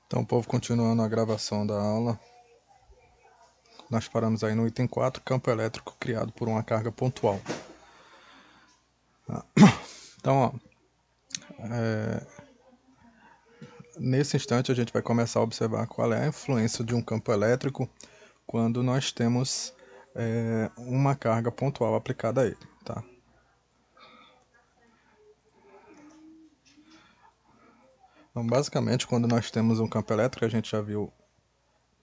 Então, povo, continuando a gravação da aula, nós paramos aí no item 4, campo elétrico criado por uma carga pontual. Então, ó, nesse instante a gente vai começar a observar qual é a influência de um campo elétrico quando nós temos uma carga pontual aplicada a ele, tá? Então, basicamente, quando nós temos um campo elétrico, a gente já viu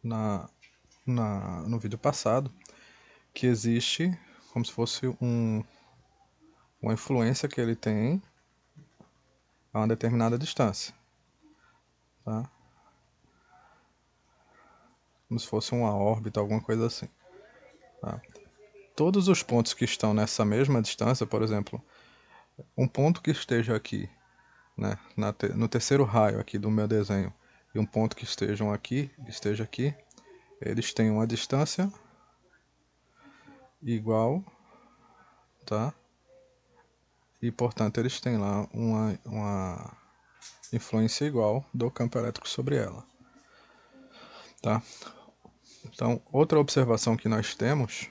no vídeo passado, que existe como se fosse uma influência que ele tem a uma determinada distância, tá? Como se fosse uma órbita, alguma coisa assim, tá? Todos os pontos que estão nessa mesma distância, por exemplo, um ponto que esteja aqui, né, no terceiro raio aqui do meu desenho, e um ponto que esteja aqui, eles têm uma distância igual, tá? E portanto eles têm lá uma influência igual do campo elétrico sobre ela, tá? Então, outra observação que nós temos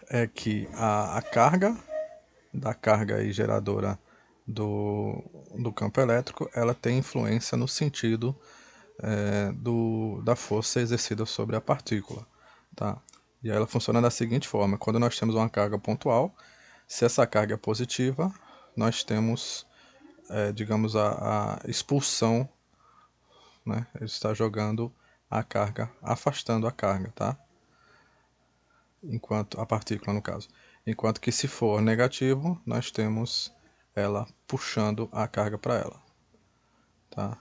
é que a carga da carga aí geradora do campo elétrico, ela tem influência no sentido da força exercida sobre a partícula, tá? E aí ela funciona da seguinte forma: quando nós temos uma carga pontual, se essa carga é positiva, nós temos, digamos, a expulsão, né? Ele está jogando a carga, afastando a carga, tá? Enquanto a partícula, no caso. Enquanto que se for negativo, nós temos ela puxando a carga para ela, tá?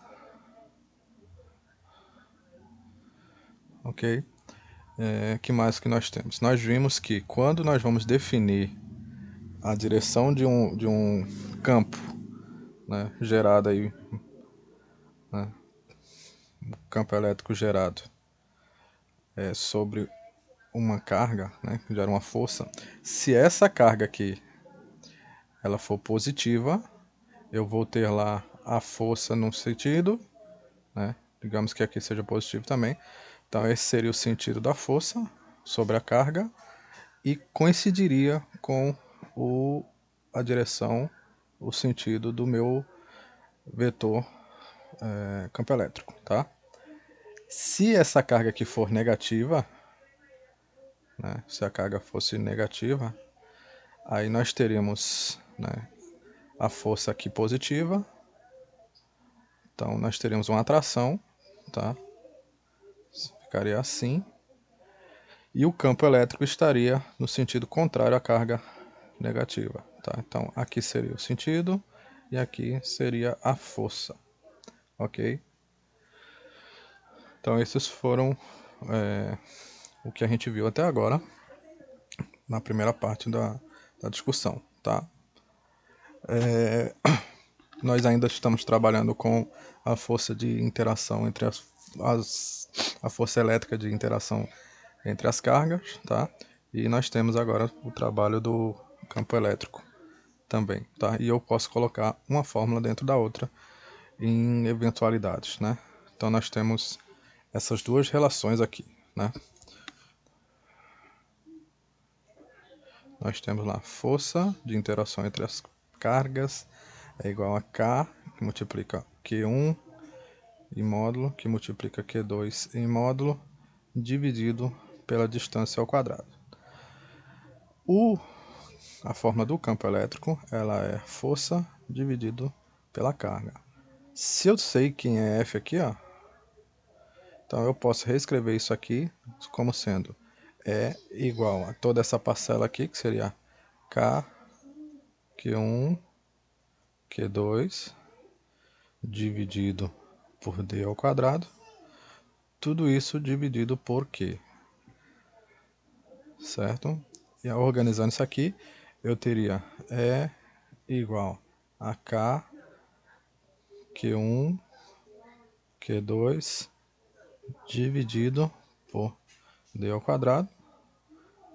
Ok? Que mais que nós temos? Nós vimos que quando nós vamos definir a direção de um campo, né, gerado aí, né, campo elétrico gerado sobre uma carga, né, que gera uma força, se essa carga aqui ela for positiva, eu vou ter lá a força num sentido, né, digamos que aqui seja positivo também, então esse seria o sentido da força sobre a carga e coincidiria com a direção, o sentido do meu vetor campo elétrico, tá? Se essa carga aqui for negativa, né, se a carga fosse negativa, aí nós teríamos, né, a força aqui positiva, então nós teríamos uma atração, tá? Ficaria assim, e o campo elétrico estaria no sentido contrário à carga negativa, tá? Então aqui seria o sentido e aqui seria a força, ok? Então esses foram o que a gente viu até agora na primeira parte da discussão, tá? Nós ainda estamos trabalhando com a força de interação entre a força elétrica de interação entre as cargas, tá? E nós temos agora o trabalho do campo elétrico também, tá? E eu posso colocar uma fórmula dentro da outra em eventualidades, né? Então nós temos essas duas relações aqui, né? Nós temos lá força de interação entre as cargas é igual a K, que multiplica Q1 em módulo, que multiplica Q2 em módulo, dividido pela distância ao quadrado. A forma do campo elétrico, ela é força dividido pela carga. Se eu sei quem é F aqui, ó, então eu posso reescrever isso aqui como sendo E igual a toda essa parcela aqui, que seria K, Q1, Q2, dividido por D ao quadrado. Tudo isso dividido por Q, certo? E organizando isso aqui, eu teria E igual a K, Q1, Q2, dividido por D ao quadrado,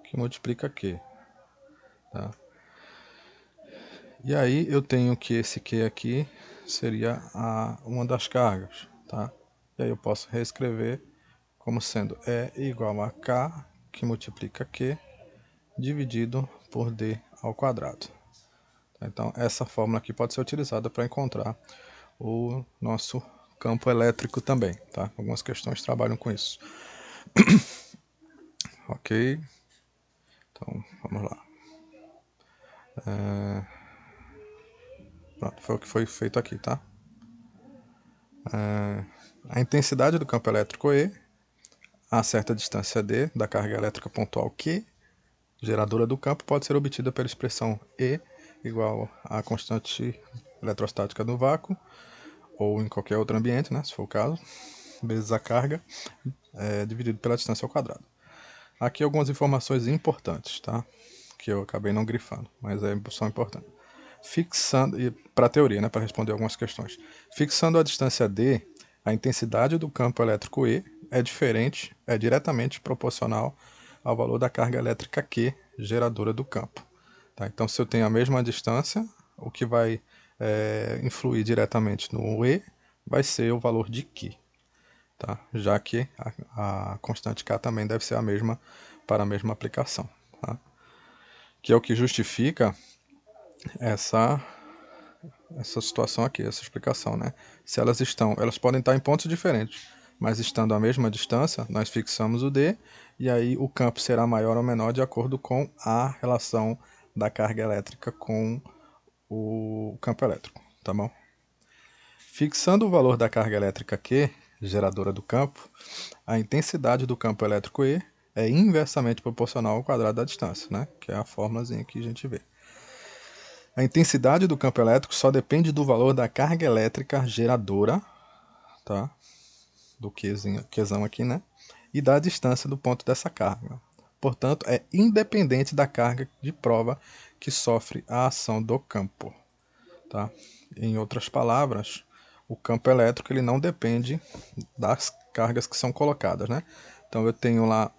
que multiplica Q, tá? E aí eu tenho que esse Q aqui seria uma das cargas, tá? E aí eu posso reescrever como sendo E igual a K, que multiplica Q, dividido por D ao quadrado. Então, essa fórmula aqui pode ser utilizada para encontrar o nosso campo elétrico também, tá? Algumas questões trabalham com isso. Ok? Então, vamos lá. Pronto, foi o que foi feito aqui, tá? A intensidade do campo elétrico E, a certa distância D da carga elétrica pontual Q, geradora do campo, pode ser obtida pela expressão E igual à constante eletrostática do vácuo, ou em qualquer outro ambiente, né, se for o caso, vezes a carga, dividido pela distância ao quadrado. Aqui algumas informações importantes, tá? Que eu acabei não grifando, mas são importantes. Fixando, e para a teoria, né, para responder algumas questões. Fixando a distância D, a intensidade do campo elétrico E é diretamente proporcional ao valor da carga elétrica Q, geradora do campo. Tá? Então, se eu tenho a mesma distância, o que vai influir diretamente no E vai ser o valor de Q. Tá? Já que a constante K também deve ser a mesma para a mesma aplicação. Tá? Que é o que justifica essa situação aqui, essa explicação, né? Se elas podem estar em pontos diferentes, mas estando à mesma distância, nós fixamos o D e aí o campo será maior ou menor de acordo com a relação da carga elétrica com o campo elétrico, tá bom? Fixando o valor da carga elétrica Q, geradora do campo, a intensidade do campo elétrico E é inversamente proporcional ao quadrado da distância, né? Que é a formulazinha que a gente vê. A intensidade do campo elétrico só depende do valor da carga elétrica geradora, tá? Do Qzão aqui, né? E da distância do ponto dessa carga. Portanto, é independente da carga de prova que sofre a ação do campo, tá? Em outras palavras, o campo elétrico ele não depende das cargas que são colocadas, né? Então eu tenho lá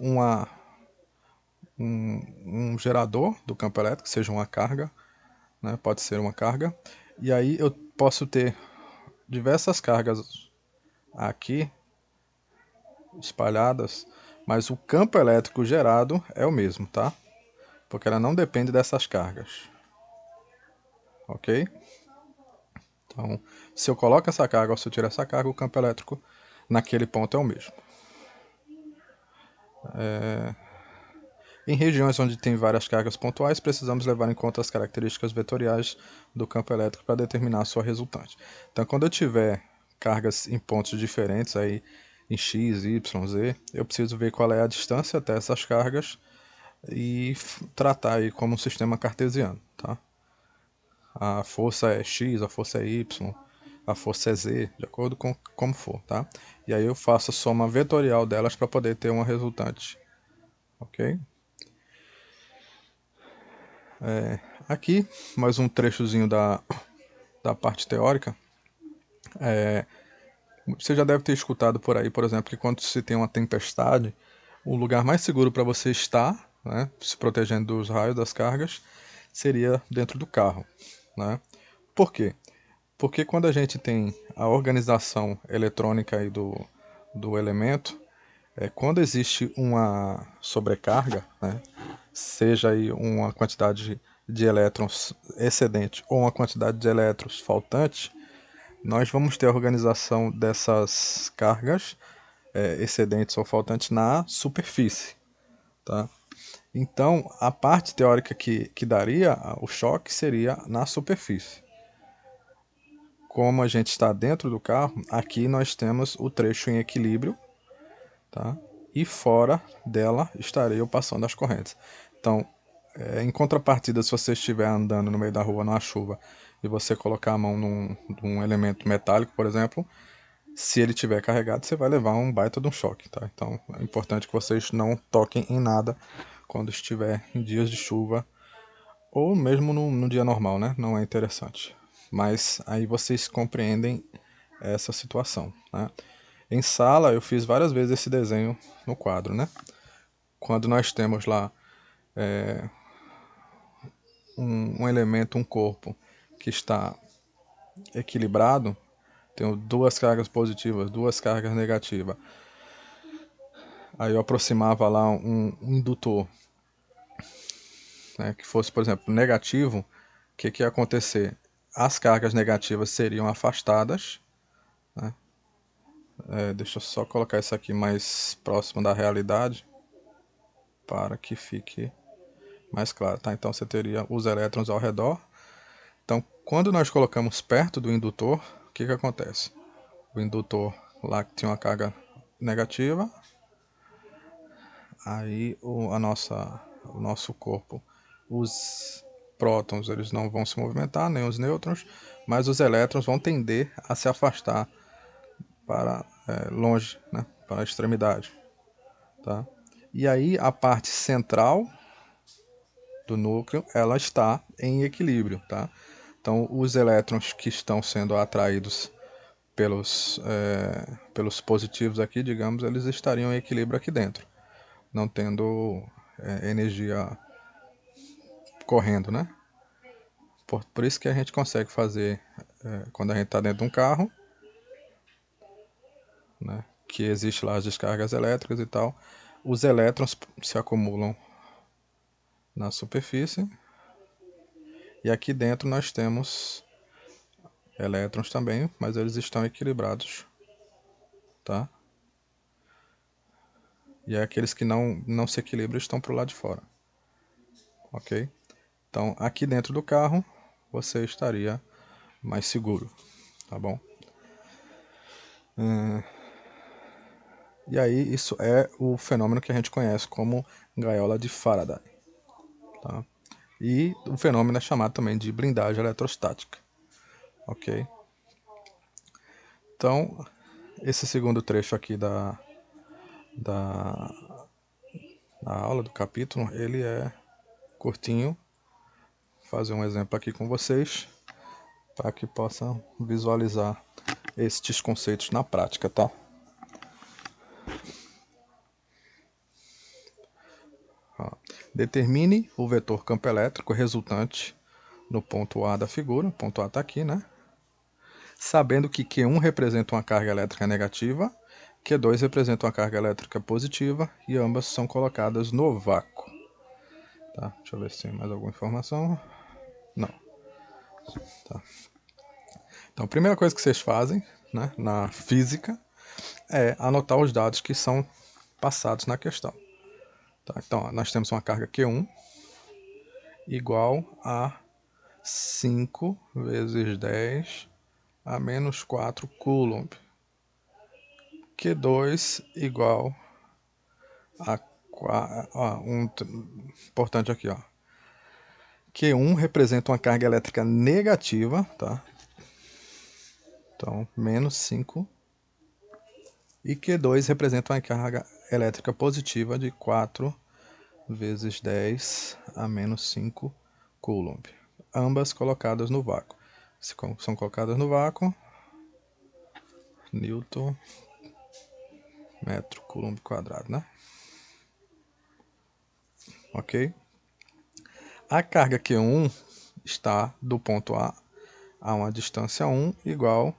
um gerador do campo elétrico, seja uma carga, né? Pode ser uma carga, e aí eu posso ter diversas cargas aqui espalhadas, mas o campo elétrico gerado é o mesmo, tá? Porque ela não depende dessas cargas, ok? Então, se eu coloco essa carga ou se eu tiro essa carga, o campo elétrico naquele ponto é o mesmo. Em regiões onde tem várias cargas pontuais, precisamos levar em conta as características vetoriais do campo elétrico para determinar a sua resultante. Então, quando eu tiver cargas em pontos diferentes, aí em x, y, z, eu preciso ver qual é a distância até essas cargas e tratar aí como um sistema cartesiano, tá? A força é x, a força é y, a força é z, de acordo com como for, tá? E aí eu faço a soma vetorial delas para poder ter uma resultante, ok? Aqui, mais um trechozinho da parte teórica. Você já deve ter escutado por aí, por exemplo, que quando se tem uma tempestade, o lugar mais seguro para você estar, né, se protegendo dos raios, das cargas, seria dentro do carro, né? Por quê? Porque quando a gente tem a organização eletrônica aí do elemento, quando existe uma sobrecarga, né, seja aí uma quantidade de elétrons excedente ou uma quantidade de elétrons faltante, nós vamos ter a organização dessas cargas excedentes ou faltantes na superfície, tá? Então, a parte teórica que daria o choque seria na superfície. Como a gente está dentro do carro, aqui nós temos o trecho em equilíbrio, tá? E fora dela estaria o passando das correntes. Então, em contrapartida, se você estiver andando no meio da rua numa chuva e você colocar a mão num elemento metálico, por exemplo, se ele estiver carregado, você vai levar um baita de um choque, tá? Então, é importante que vocês não toquem em nada quando estiver em dias de chuva ou mesmo no dia normal, né? Não é interessante. Mas aí vocês compreendem essa situação, né? Em sala, eu fiz várias vezes esse desenho no quadro, né? Quando nós temos lá um elemento, um corpo que está equilibrado, tenho duas cargas positivas, duas cargas negativas. Aí eu aproximava lá um indutor, né, que fosse, por exemplo, negativo, o que ia acontecer? As cargas negativas seriam afastadas, né? Deixa eu só colocar isso aqui mais próximo da realidade, para que fique mais claro, tá? Então você teria os elétrons ao redor. Então, quando nós colocamos perto do indutor, o que acontece? O indutor lá que tinha uma carga negativa, aí o nosso corpo, os prótons eles não vão se movimentar, nem os nêutrons, mas os elétrons vão tender a se afastar para longe, né, para a extremidade. Tá? E aí a parte central do núcleo ela está em equilíbrio. Tá? Então os elétrons que estão sendo atraídos pelos positivos aqui, digamos, eles estariam em equilíbrio aqui dentro, não tendo energia correndo, né? Por isso que a gente consegue fazer, quando a gente está dentro de um carro, né, que existe lá as descargas elétricas e tal, os elétrons se acumulam na superfície e aqui dentro nós temos elétrons também, mas eles estão equilibrados, tá? E aqueles que não se equilibram estão para o lado de fora, ok? Então aqui dentro do carro você estaria mais seguro, tá bom? E aí isso é o fenômeno que a gente conhece como gaiola de Faraday, tá? E o fenômeno é chamado também de blindagem eletrostática, ok? Então esse segundo trecho aqui da, da aula, do capítulo, ele é curtinho. Vou fazer um exemplo aqui com vocês para que possam visualizar estes conceitos na prática, tá? Determine o vetor campo elétrico resultante no ponto A da figura, o ponto A está aqui, né? Sabendo que Q1 representa uma carga elétrica negativa, Q2 representa uma carga elétrica positiva e ambas são colocadas no vácuo. Tá? Deixa eu ver se tem mais alguma informação. Não. Tá. Então, a primeira coisa que vocês fazem, né, na física é anotar os dados que são passados na questão. Tá? Então, ó, nós temos uma carga Q1 igual a 5 vezes 10 a menos 4 Coulomb. Q2 igual a... importante aqui, ó. Q1 representa uma carga elétrica negativa, tá? Então, menos 5. E Q2 representa uma carga elétrica positiva de 4 vezes 10 a menos 5 Coulomb. Ambas colocadas no vácuo. Se são colocadas no vácuo, Newton metro Coulomb quadrado, né? Ok? A carga Q1 está do ponto a uma distância 1 igual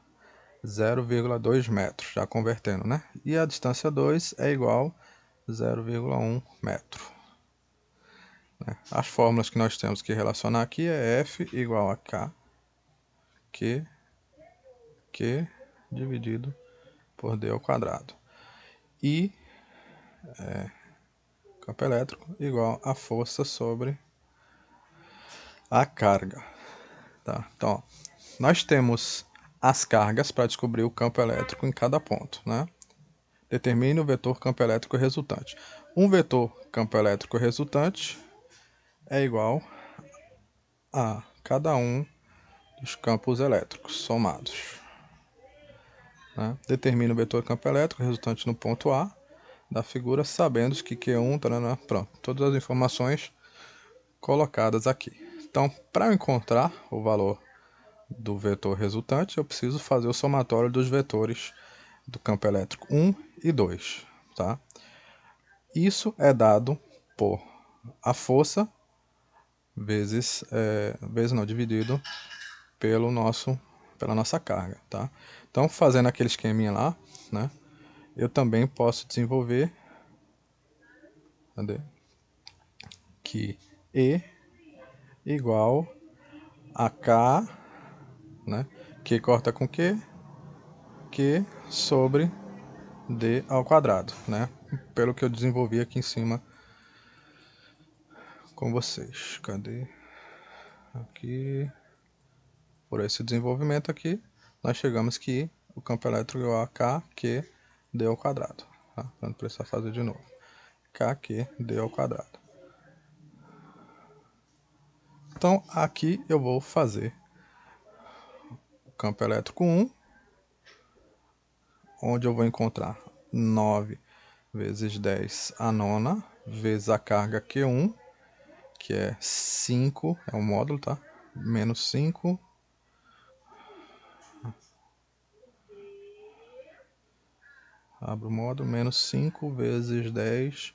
0,2 metros, já convertendo, né? E a distância 2 é igual 0,1 metro. As fórmulas que nós temos que relacionar aqui é F igual a K, Q dividido por D ao quadrado. E campo elétrico igual a força sobre a carga. Tá? Então, ó, nós temos as cargas para descobrir o campo elétrico em cada ponto, né? Determine o vetor campo elétrico resultante. Um vetor campo elétrico resultante é igual a cada um dos campos elétricos somados. Né? Determine o vetor campo elétrico resultante no ponto A da figura, sabendo que Q1, tarana, pronto, todas as informações colocadas aqui. Então, para eu encontrar o valor do vetor resultante, eu preciso fazer o somatório dos vetores do campo elétrico 1 e 2. Tá? Isso é dado por a força dividido pelo nosso pela nossa carga, tá? Então, fazendo aquele esqueminha lá, né? Eu também posso desenvolver, cadê? Que E igual a K, né? Q corta com Q, Q sobre D ao quadrado, né? Pelo que eu desenvolvi aqui em cima com vocês. Cadê? Aqui. Por esse desenvolvimento aqui, nós chegamos que o campo elétrico é igual a K, Q, D ao quadrado. Tá? Para não precisar fazer de novo. K, Q, D ao quadrado. Então, aqui eu vou fazer o campo elétrico 1, onde eu vou encontrar 9 vezes 10 a nona, vezes a carga Q1, que é 5, é um módulo, tá? Menos 5, abro o módulo, menos 5 vezes 10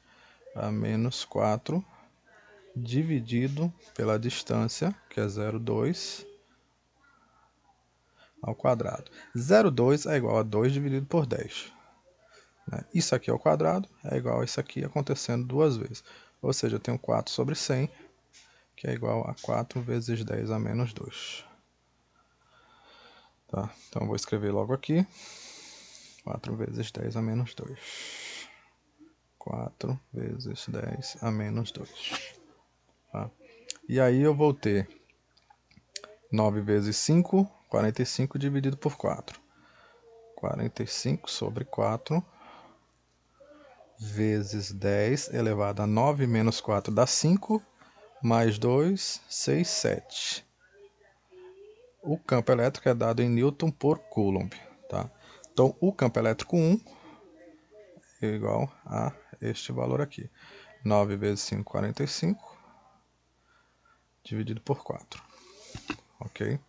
a menos 4, dividido pela distância, que é 0,2 ao quadrado. 0,2 é igual a 2 dividido por 10. Isso aqui ao quadrado é igual a isso aqui acontecendo duas vezes. Ou seja, eu tenho 4 sobre 100, que é igual a 4 vezes 10 a menos 2. Tá? Então eu vou escrever logo aqui. 4 vezes 10 a menos 2. 4 vezes 10 a menos 2. Tá? E aí eu vou ter 9 vezes 5, 45 dividido por 4. 45 sobre 4 vezes 10 elevado a 9 menos 4 dá 5, mais 2, 6, 7. O campo elétrico é dado em Newton por Coulomb. Tá? Então, o campo elétrico 1 é igual a este valor aqui. 9 vezes 5, 45, dividido por 4. Ok?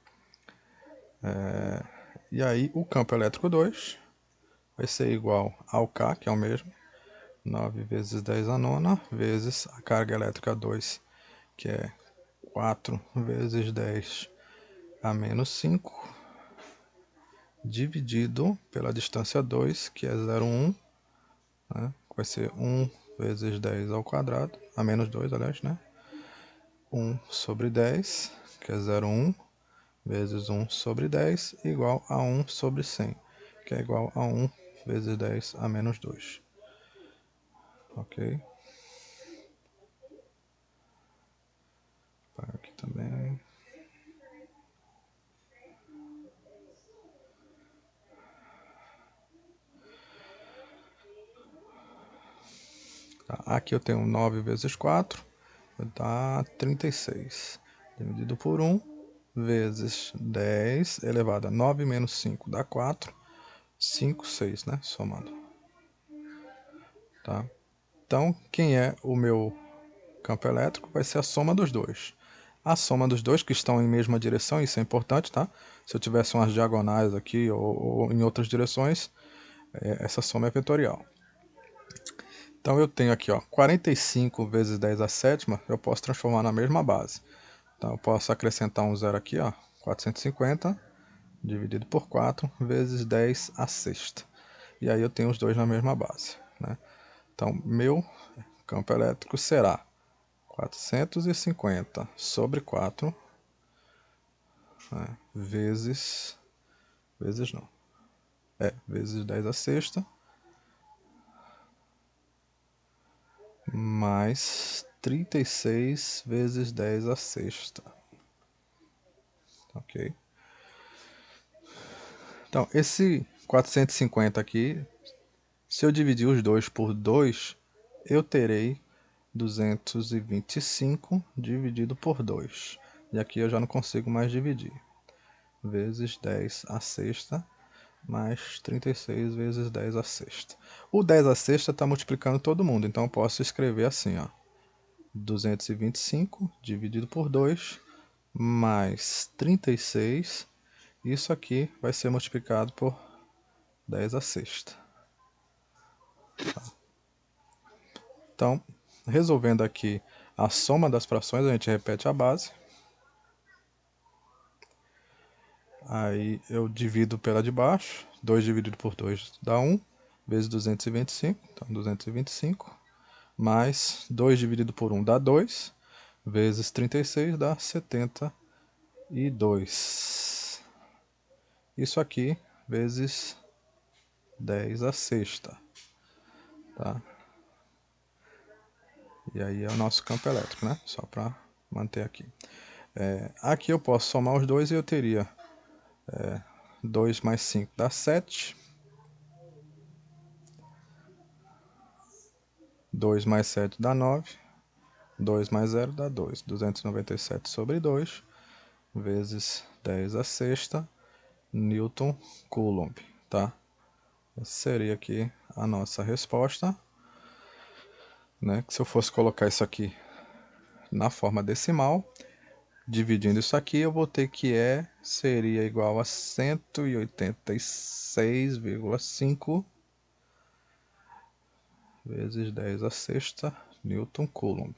E aí, o campo elétrico 2 vai ser igual ao K, que é o mesmo. 9 vezes 10 a nona, vezes a carga elétrica 2, que é 4 vezes 10 a menos 5, dividido pela distância 2, que é 0,1, né? Vai ser 1 vezes 10 ao quadrado, a menos 2, aliás, né? 1 sobre 10, que é 0,1, vezes 1 sobre 10, igual a 1 sobre 100, que é igual a 1 vezes 10 a menos 2. Ok? Apaga aqui também. Tá, aqui eu tenho 9 vezes 4, dá 36. Dividido por 1, vezes 10 elevado a 9 menos 5 dá 4. 5, 6, né? Somando. Tá? Então, quem é o meu campo elétrico vai ser a soma dos dois. A soma dos dois que estão em mesma direção, isso é importante, tá? Se eu tivesse umas diagonais aqui ou em outras direções, essa soma é vetorial. Então eu tenho aqui, ó, 45 vezes 10 a sétima, eu posso transformar na mesma base. Então eu posso acrescentar um zero aqui, ó, 450 dividido por 4 vezes 10 a sexta. E aí eu tenho os dois na mesma base, né? Então meu campo elétrico será 450 sobre 4, né, vezes não, vezes 10 a sexta, mais 36 vezes 10 a sexta. Ok? Então, esse 450 aqui, se eu dividir os dois por 2, eu terei 225 dividido por 2. E aqui eu já não consigo mais dividir. Vezes 10 a sexta, mais 36 vezes 10 a sexta. O 10 a sexta está multiplicando todo mundo, então eu posso escrever assim, ó. 225 dividido por 2, mais 36. Isso aqui vai ser multiplicado por 10 a sexta. Tá. Então, resolvendo aqui a soma das frações, a gente repete a base. Aí eu divido pela de baixo, 2 dividido por 2 dá 1, vezes 225, então 225, mais 2 dividido por 1 dá 2, vezes 36 dá 72. Isso aqui vezes 10 a sexta, tá? E aí é o nosso campo elétrico, né? Só para manter aqui. Aqui eu posso somar os dois e eu teria 2 mais 5 dá 7. 2 mais 7 dá 9. 2 mais 0 dá 2. 297 sobre 2 vezes 10 a sexta Newton Coulomb, tá? Essa seria aqui a nossa resposta, né? Que se eu fosse colocar isso aqui na forma decimal, dividindo isso aqui, eu vou ter que seria igual a 186,5 vezes 10 a sexta Newton Coulomb.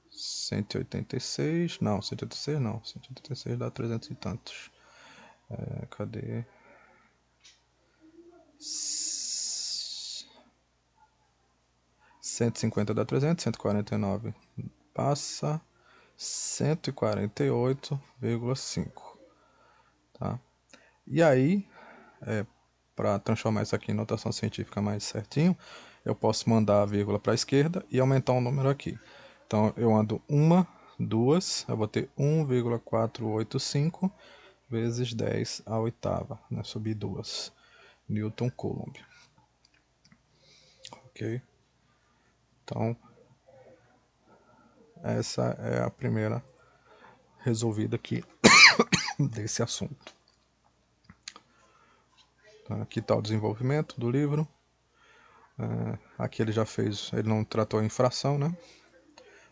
186, não, 186 não, 186 dá 300 e tantos. Cadê? 150 dá 300, 149 passa, 148,5, tá? E aí, para transformar isso aqui em notação científica mais certinho, eu posso mandar a vírgula para a esquerda e aumentar um número aqui. Então, eu ando uma, duas, eu vou ter 1,485 vezes 10 a oitava, né? Subir duas. Newton Coulomb. Ok? Então, essa é a primeira resolvida aqui desse assunto. Então, aqui está o desenvolvimento do livro. Aqui ele já fez, ele não tratou em fração, né?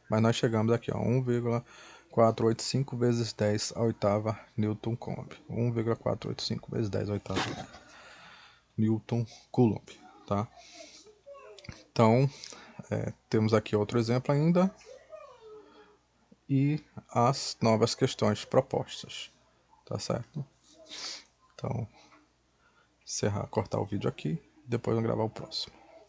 Mas nós chegamos aqui, ó, 1,485 vezes 10 a oitava Newton Coulomb. 1,485 vezes 10 a oitava Newton Coulomb, tá? Então, temos aqui outro exemplo ainda. E as novas questões propostas, tá certo? Então, encerrar, cortar o vídeo aqui, depois eu gravar o próximo.